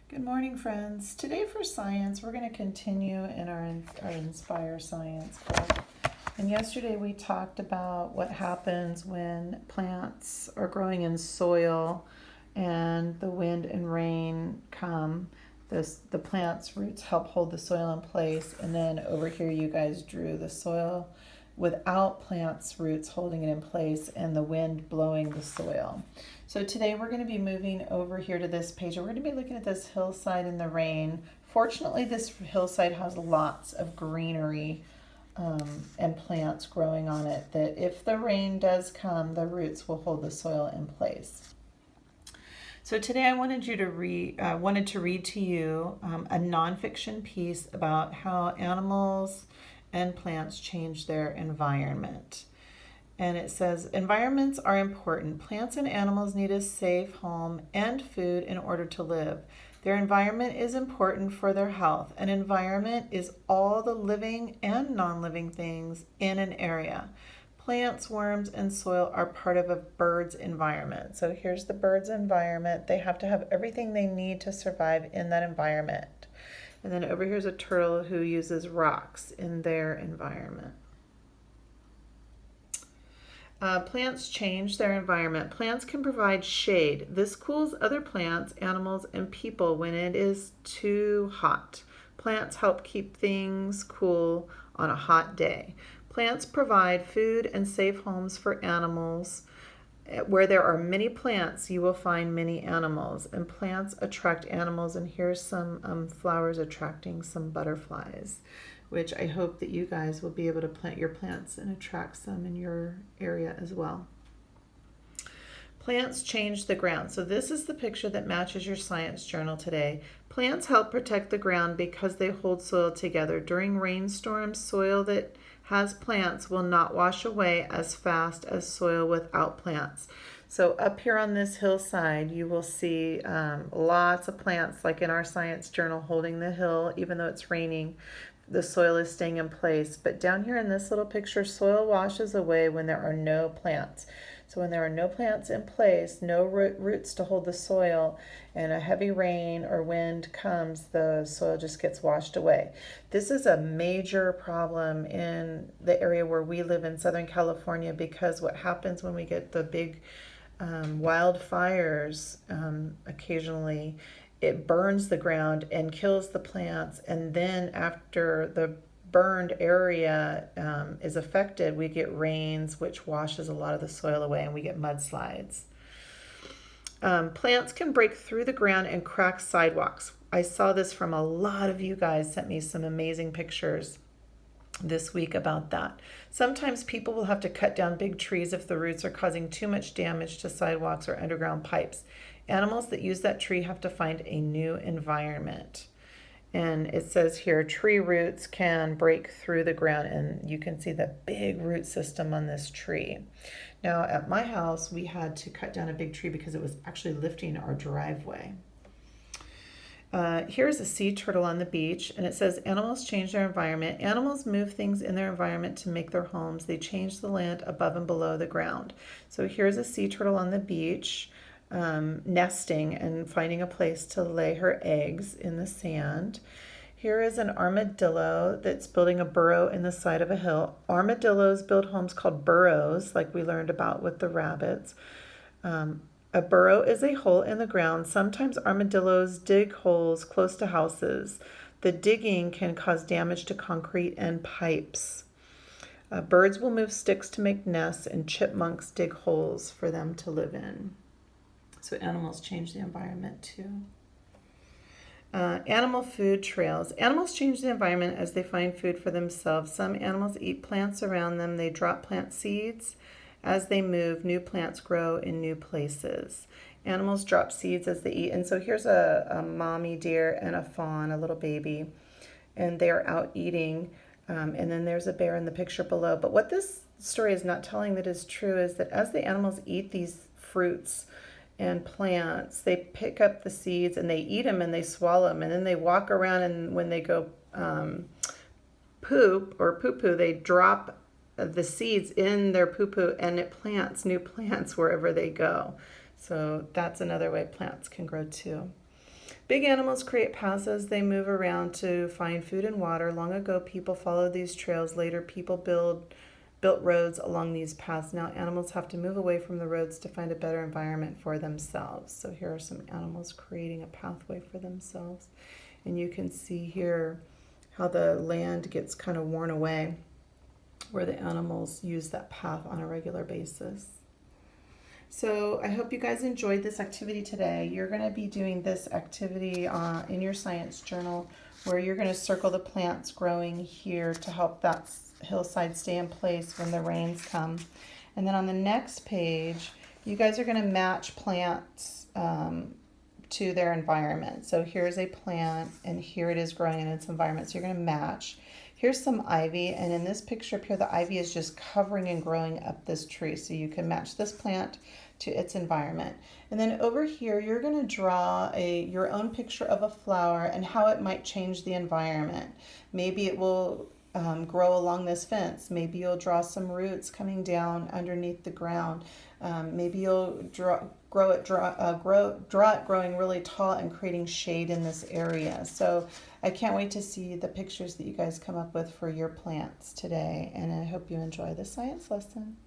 Good morning, friends. Today for science, we're going to continue in our Inspire Science club. And yesterday we talked about what happens when plants are growing in soil and the wind and rain come. The plant's roots help hold the soil in place. And then over here you guys drew the soil without plants' roots holding it in place and the wind blowing the soil. So today we're going to be moving over here to this page and we're going to be looking at this hillside in the rain. Fortunately, this hillside has lots of greenery and plants growing on it that if the rain does come, the roots will hold the soil in place. So today I wanted to read to you a nonfiction piece about how animals and plants change their environment. And it says, environments are important. Plants and animals need a safe home and food in order to live. Their environment is important for their health. An environment is all the living and non-living things in an area. Plants, worms, and soil are part of a bird's environment. So here's the bird's environment. They have to have everything they need to survive in that environment. And then over here's a turtle who uses rocks in their environment. Plants change their environment. Plants can provide shade. This cools other plants, animals, and people when it is too hot. Plants help keep things cool on a hot day. Plants provide food and safe homes for animals. Where there are many plants, you will find many animals. And plants attract animals. And here's some flowers attracting some butterflies, which I hope that you guys will be able to plant your plants and attract some in your area as well. Plants change the ground. So this is the picture that matches your science journal today. Plants help protect the ground because they hold soil together. During rainstorms, soil that has plants will not wash away as fast as soil without plants. So up here on this hillside, you will see lots of plants, like in our science journal, holding the hill, even though it's raining. The soil is staying in place. But down here in this little picture, soil washes away when there are no plants. So when there are no plants in place, no roots to hold the soil, and a heavy rain or wind comes, the soil just gets washed away. This is a major problem in the area where we live in Southern California, because what happens when we get the big wildfires occasionally, it burns the ground and kills the plants, and then after the burned area is affected, we get rains, which washes a lot of the soil away, and we get mudslides. Plants can break through the ground and crack sidewalks. I saw this from a lot of you guys, sent me some amazing pictures this week about that. Sometimes people will have to cut down big trees if the roots are causing too much damage to sidewalks or underground pipes. Animals that use that tree have to find a new environment. And it says here, tree roots can break through the ground, and you can see the big root system on this tree. Now, at my house, we had to cut down a big tree because it was actually lifting our driveway. Here's a sea turtle on the beach, and it says animals change their environment. Animals move things in their environment to make their homes. They change the land above and below the ground. So here's a sea turtle on the beach, nesting and finding a place to lay her eggs in the sand. Here is an armadillo that's building a burrow in the side of a hill. Armadillos build homes called burrows, like we learned about with the rabbits. A burrow is a hole in the ground. Sometimes armadillos dig holes close to houses. The digging can cause damage to concrete and pipes. Birds will move sticks to make nests, and chipmunks dig holes for them to live in. So animals change the environment too. Animal food trails. Animals change the environment as they find food for themselves. Some animals eat plants around them. They drop plant seeds. As they move, new plants grow in new places. Animals drop seeds as they eat. And so here's a mommy deer and a fawn, a little baby, and they're out eating. And then there's a bear in the picture below. But what this story is not telling that is true is that as the animals eat these fruits and plants, they pick up the seeds and they eat them and they swallow them, and then they walk around, and when they go poop or poo-poo, they drop the seeds in their poo-poo, and it plants new plants wherever they go. So that's another way plants can grow too. Big animals create paths as they move around to find food and water. Long ago, people followed these trails. Later, people built roads along these paths. Now, animals have to move away from the roads to find a better environment for themselves. So here are some animals creating a pathway for themselves. And you can see here how the land gets kind of worn away where the animals use that path on a regular basis. So I hope you guys enjoyed this activity today. You're going to be doing this activity in your science journal, where you're going to circle the plants growing here to help that hillside stay in place when the rains come. And then on the next page, you guys are going to match plants to their environment. So here's a plant and here it is growing in its environment. So you're going to match. Here's some ivy, and in this picture up here, the ivy is just covering and growing up this tree. So you can match this plant to its environment. And then over here, you're going to draw your own picture of a flower and how it might change the environment. Maybe it will grow along this fence. Maybe you'll draw some roots coming down underneath the ground. Maybe you'll draw it growing really tall and creating shade in this area. So I can't wait to see the pictures that you guys come up with for your plants today, and I hope you enjoy the science lesson.